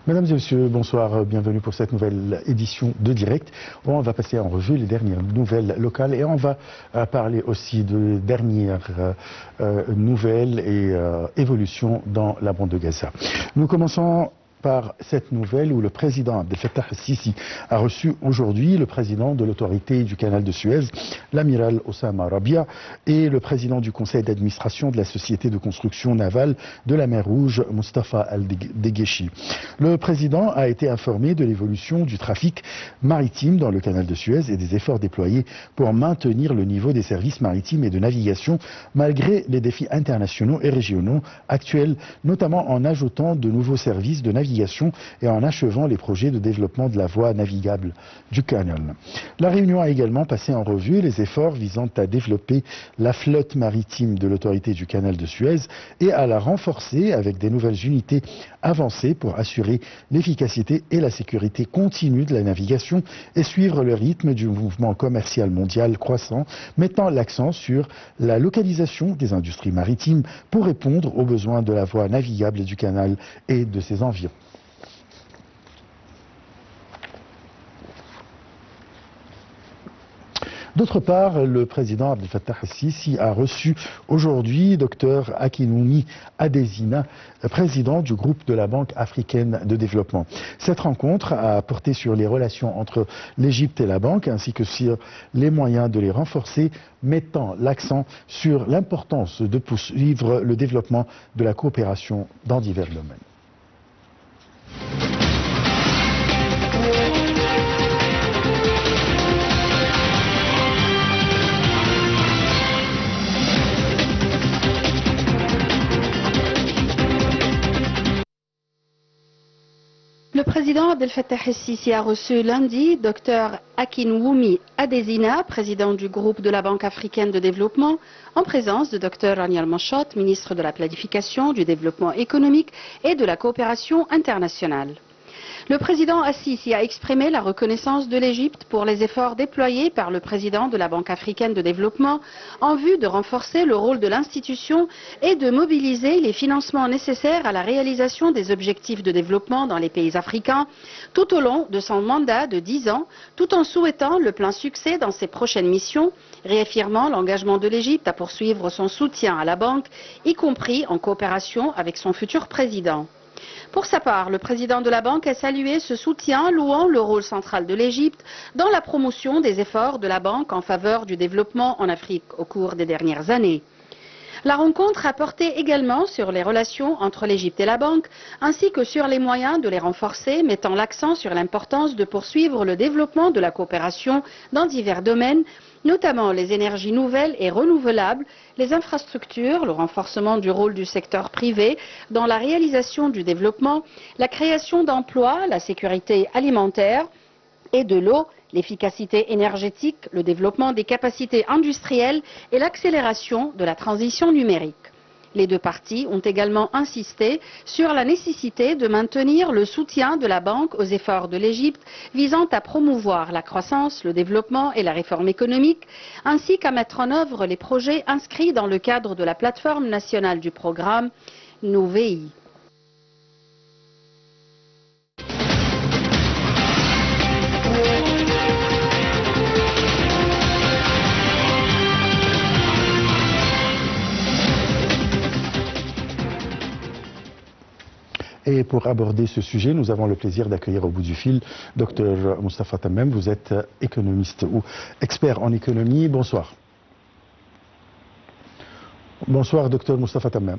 Mesdames et messieurs, bonsoir, bienvenue pour cette nouvelle édition de Direct. On va passer en revue les dernières nouvelles locales et on va parler aussi de dernières nouvelles et évolutions dans la bande de Gaza. Nous commençons par cette nouvelle où le président Abdel Fattah el-Sisi a reçu aujourd'hui le président de l'autorité du canal de Suez, l'amiral Osama Rabia, et le président du conseil d'administration de la société de construction navale de la mer Rouge, Mustafa Al-Deghechi. Le président a été informé de l'évolution du trafic maritime dans le canal de Suez et des efforts déployés pour maintenir le niveau des services maritimes et de navigation malgré les défis internationaux et régionaux actuels, notamment en ajoutant de nouveaux services de navigation et en achevant les projets de développement de la voie navigable du canal. La réunion a également passé en revue les efforts visant à développer la flotte maritime de l'autorité du canal de Suez et à la renforcer avec des nouvelles unités avancées pour assurer l'efficacité et la sécurité continue de la navigation et suivre le rythme du mouvement commercial mondial croissant, mettant l'accent sur la localisation des industries maritimes pour répondre aux besoins de la voie navigable du canal et de ses environs. D'autre part, le président Abdel Fattah el-Sisi a reçu aujourd'hui Dr Akinwumi Adesina, président du groupe de la Banque africaine de développement. Cette rencontre a porté sur les relations entre l'Égypte et la banque ainsi que sur les moyens de les renforcer, mettant l'accent sur l'importance de poursuivre le développement de la coopération dans divers domaines. Le président Abdel Fattah el-Sisi a reçu lundi Dr Akinwumi Adesina, président du groupe de la Banque africaine de développement, en présence de Dr Ranial Manchot, ministre de la Planification, du Développement économique et de la Coopération internationale. Le président al-Sisi a exprimé la reconnaissance de l'Égypte pour les efforts déployés par le président de la Banque africaine de développement en vue de renforcer le rôle de l'institution et de mobiliser les financements nécessaires à la réalisation des objectifs de développement dans les pays africains tout au long de son mandat de 10 ans, tout en souhaitant le plein succès dans ses prochaines missions, réaffirmant l'engagement de l'Égypte à poursuivre son soutien à la banque, y compris en coopération avec son futur président. Pour sa part, le président de la Banque a salué ce soutien, louant le rôle central de l'Égypte dans la promotion des efforts de la Banque en faveur du développement en Afrique au cours des dernières années. La rencontre a porté également sur les relations entre l'Égypte et la Banque, ainsi que sur les moyens de les renforcer, mettant l'accent sur l'importance de poursuivre le développement de la coopération dans divers domaines, notamment les énergies nouvelles et renouvelables, les infrastructures, le renforcement du rôle du secteur privé dans la réalisation du développement, la création d'emplois, la sécurité alimentaire et de l'eau, l'efficacité énergétique, le développement des capacités industrielles et l'accélération de la transition numérique. Les deux parties ont également insisté sur la nécessité de maintenir le soutien de la Banque aux efforts de l'Égypte visant à promouvoir la croissance, le développement et la réforme économique, ainsi qu'à mettre en œuvre les projets inscrits dans le cadre de la plateforme nationale du programme NOVEI. Et pour aborder ce sujet, nous avons le plaisir d'accueillir au bout du fil Dr Moustapha Tammem. Vous êtes économiste ou expert en économie. Bonsoir. Bonsoir, Dr Moustapha Tammem.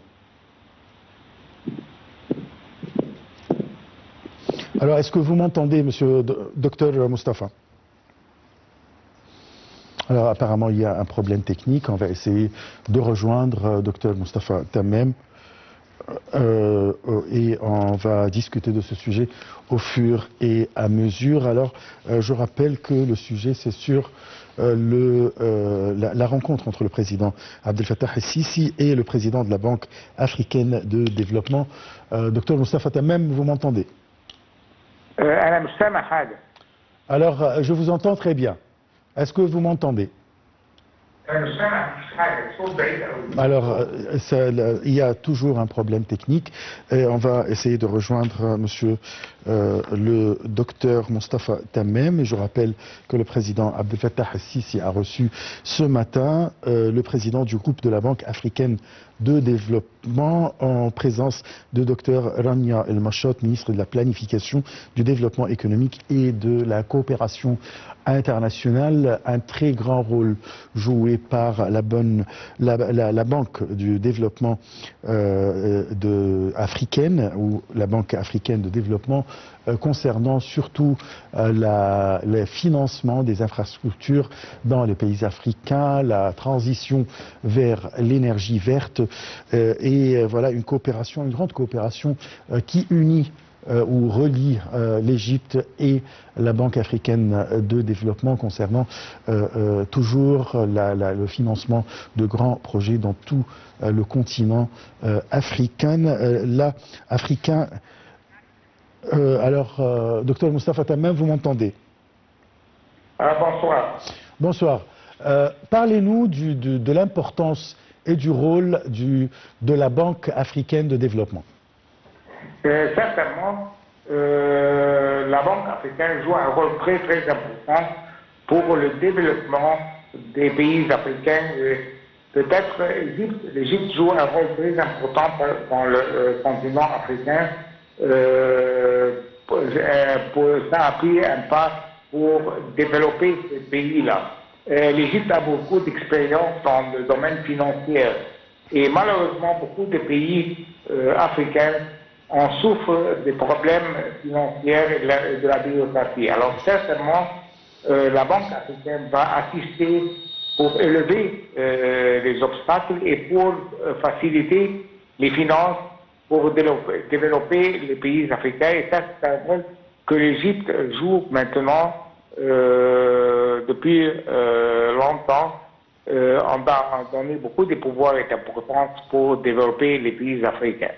Alors, est-ce que vous m'entendez, monsieur Dr Moustapha? Alors, apparemment, il y a un problème technique. On va essayer de rejoindre Dr Moustapha Tammem. Et on va discuter de ce sujet au fur et à mesure. Alors, je rappelle que le sujet, c'est sur la rencontre entre le président Abdel Fattah el-Sisi et le président de la Banque africaine de développement. Docteur Moustapha Tammem, vous m'entendez? Alors, je vous entends très bien. Est-ce que vous m'entendez? Alors, il y a toujours un problème technique et on va essayer de rejoindre monsieur le docteur Moustapha Tammem. Et je rappelle que le président Abdel Fattah el-Sisi a reçu ce matin le président du groupe de la Banque africaine de développement en présence de docteur Rania El-Machot, ministre de la planification, du développement économique et de la coopération internationale. Un très grand rôle joué par la Banque du développement africaine ou la Banque africaine de développement concernant surtout le financement des infrastructures dans les pays africains, la transition vers l'énergie verte et voilà une coopération, une grande coopération qui unit ou relie l'Égypte et la Banque africaine de développement concernant toujours le financement de grands projets dans tout le continent africain. Alors, docteur Moustapha Tammem, vous m'entendez? Bonsoir. Bonsoir. Parlez-nous de l'importance et du rôle de la Banque africaine de développement. Certainement, la Banque africaine joue un rôle très très important pour le développement des pays africains. Peut-être l'Égypte joue un rôle très important dans le continent africain. Ça a pris un pas pour développer ces pays-là. L'Égypte a beaucoup d'expérience dans le domaine financier et malheureusement beaucoup de pays africains en souffrent des problèmes financiers et de la bureaucratie. Alors certainement, la Banque africaine va assister pour élever les obstacles et pour faciliter les finances pour développer les pays africains. Et ça, c'est un rôle que l'Égypte joue maintenant depuis longtemps. On a donné beaucoup de pouvoirs et d'importance pour développer les pays africains.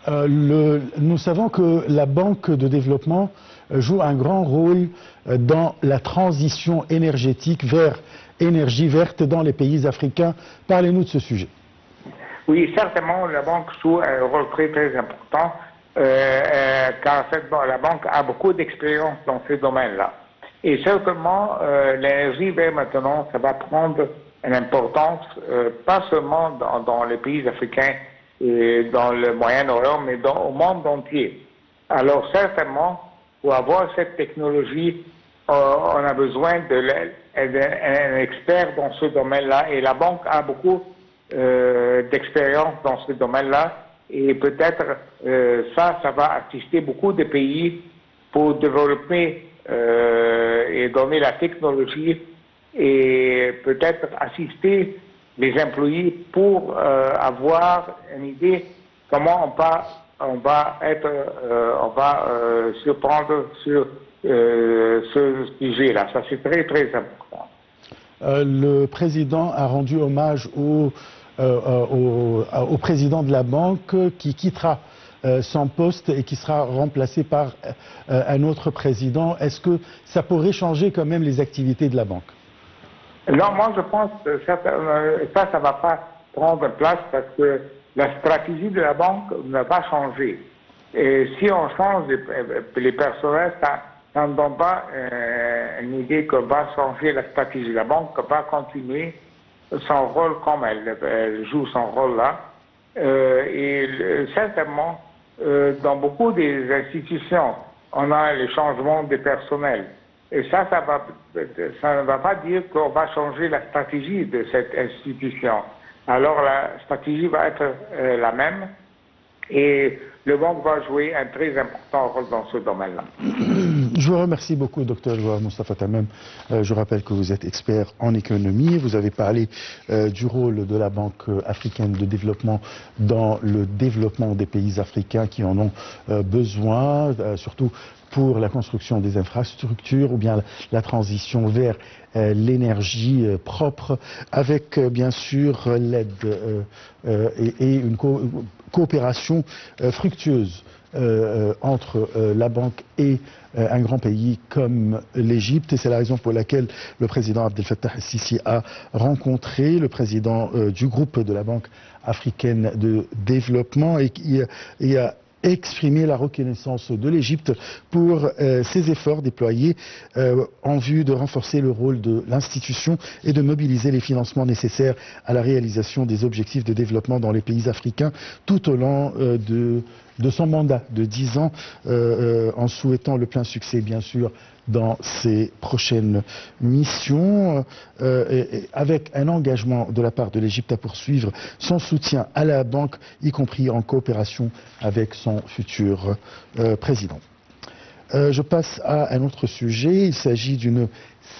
Nous savons que la Banque de développement joue un grand rôle dans la transition énergétique vers énergie verte dans les pays africains. Parlez-nous de ce sujet. Oui, certainement, la Banque joue un rôle très très important car la Banque a beaucoup d'expérience dans ce domaine-là. Et certainement, l'énergie verte maintenant, ça va prendre une importance, pas seulement dans les pays africains et dans le Moyen-Orient, mais au monde entier. Alors certainement, pour avoir cette technologie, on a besoin d'un expert dans ce domaine-là, et la Banque a beaucoup d'expérience dans ce domaine-là, et peut-être ça va assister beaucoup de pays pour développer et donner la technologie et peut-être assister les employés pour avoir une idée comment on va se prendre sur ce sujet-là. Ça, c'est très très important. Le président a rendu hommage au président de la banque qui quittera son poste et qui sera remplacé par un autre président. Est-ce que ça pourrait changer quand même les activités de la banque? Non, moi je pense que ça ne va pas prendre place parce que la stratégie de la banque ne va pas changer. Et si on change les personnels, ça ne donne pas une idée qu'on va changer la stratégie. La banque va continuer son rôle comme elle joue son rôle là. Et certainement, dans beaucoup des institutions, on a les changements de personnel. Et ça ne va pas dire qu'on va changer la stratégie de cette institution. Alors la stratégie va être la même et le banque va jouer un très important rôle dans ce domaine-là. Je vous remercie beaucoup, Dr Moustapha Tammem. Je rappelle que vous êtes expert en économie. Vous avez parlé du rôle de la Banque africaine de développement dans le développement des pays africains qui en ont besoin, surtout pour la construction des infrastructures ou bien la transition vers l'énergie propre, avec bien sûr l'aide et une coopération fructueuse entre la banque et un grand pays comme l'Égypte. Et c'est la raison pour laquelle le président Abdel Fattah el-Sisi a rencontré le président du groupe de la Banque africaine de développement et a exprimer la reconnaissance de l'Égypte pour ses efforts déployés en vue de renforcer le rôle de l'institution et de mobiliser les financements nécessaires à la réalisation des objectifs de développement dans les pays africains tout au long de son mandat de 10 ans, en souhaitant le plein succès, bien sûr, dans ses prochaines missions, avec un engagement de la part de l'Égypte à poursuivre son soutien à la banque, y compris en coopération avec son futur président. Je passe à un autre sujet. Il s'agit d'une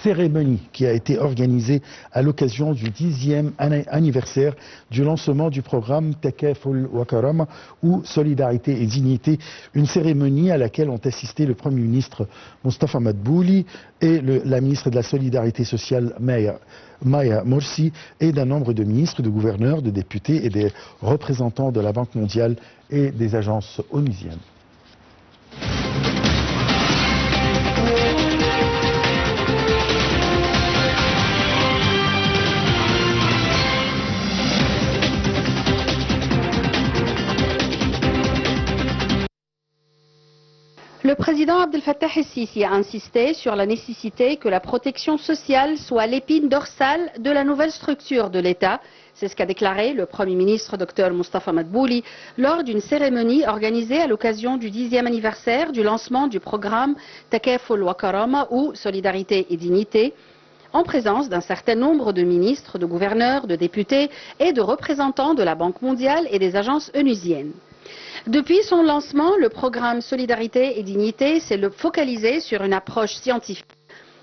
cérémonie qui a été organisée à l'occasion du 10e anniversaire du lancement du programme Takaful wa Karama, ou Solidarité et Dignité, une cérémonie à laquelle ont assisté le Premier ministre Mostafa Madbouli et la ministre de la Solidarité sociale Maya Morsi, et d'un nombre de ministres, de gouverneurs, de députés et des représentants de la Banque mondiale et des agences onusiennes. Le président Abdel Fattah el-Sisi a insisté sur la nécessité que la protection sociale soit l'épine dorsale de la nouvelle structure de l'État. C'est ce qu'a déclaré le Premier ministre Dr Mostafa Madbouli lors d'une cérémonie organisée à l'occasion du 10e anniversaire du lancement du programme Takaful wa Karama, ou Solidarité et Dignité, en présence d'un certain nombre de ministres, de gouverneurs, de députés et de représentants de la Banque mondiale et des agences onusiennes. Depuis son lancement, le programme Solidarité et Dignité s'est focalisé sur une approche scientifique,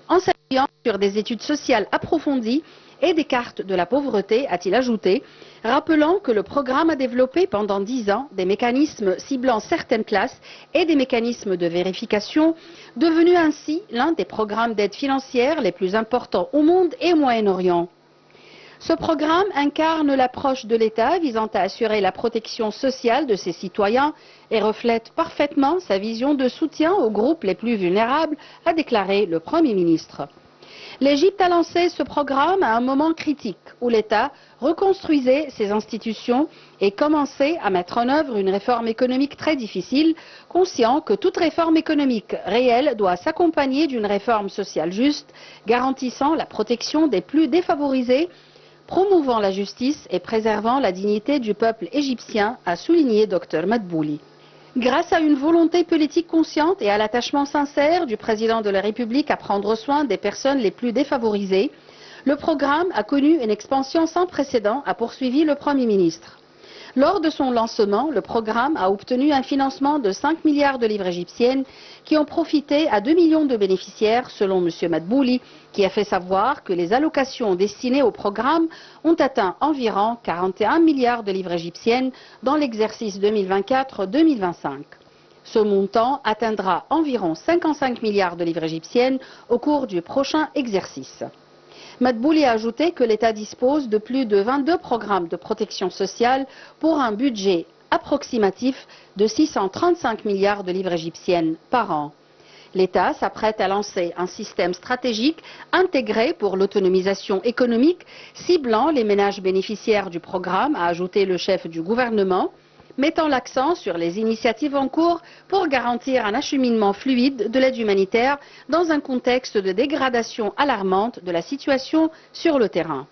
en s'appuyant sur des études sociales approfondies et des cartes de la pauvreté, a-t-il ajouté, rappelant que le programme a développé pendant 10 ans des mécanismes ciblant certaines classes et des mécanismes de vérification, devenu ainsi l'un des programmes d'aide financière les plus importants au monde et au Moyen-Orient. Ce programme incarne l'approche de l'État visant à assurer la protection sociale de ses citoyens et reflète parfaitement sa vision de soutien aux groupes les plus vulnérables, a déclaré le Premier ministre. L'Égypte a lancé ce programme à un moment critique où l'État reconstruisait ses institutions et commençait à mettre en œuvre une réforme économique très difficile, conscient que toute réforme économique réelle doit s'accompagner d'une réforme sociale juste, garantissant la protection des plus défavorisés, promouvant la justice et préservant la dignité du peuple égyptien, a souligné Dr Madbouli. Grâce à une volonté politique consciente et à l'attachement sincère du président de la République à prendre soin des personnes les plus défavorisées, le programme a connu une expansion sans précédent, a poursuivi le Premier ministre. Lors de son lancement, le programme a obtenu un financement de 5 milliards de livres égyptiennes qui ont profité à 2 millions de bénéficiaires, selon M. Madbouli, qui a fait savoir que les allocations destinées au programme ont atteint environ 41 milliards de livres égyptiennes dans l'exercice 2024-2025. Ce montant atteindra environ 55 milliards de livres égyptiennes au cours du prochain exercice. Madbouli a ajouté que l'État dispose de plus de 22 programmes de protection sociale pour un budget approximatif de 635 milliards de livres égyptiennes par an. L'État s'apprête à lancer un système stratégique intégré pour l'autonomisation économique, ciblant les ménages bénéficiaires du programme, a ajouté le chef du gouvernement, mettant l'accent sur les initiatives en cours pour garantir un acheminement fluide de l'aide humanitaire dans un contexte de dégradation alarmante de la situation sur le terrain.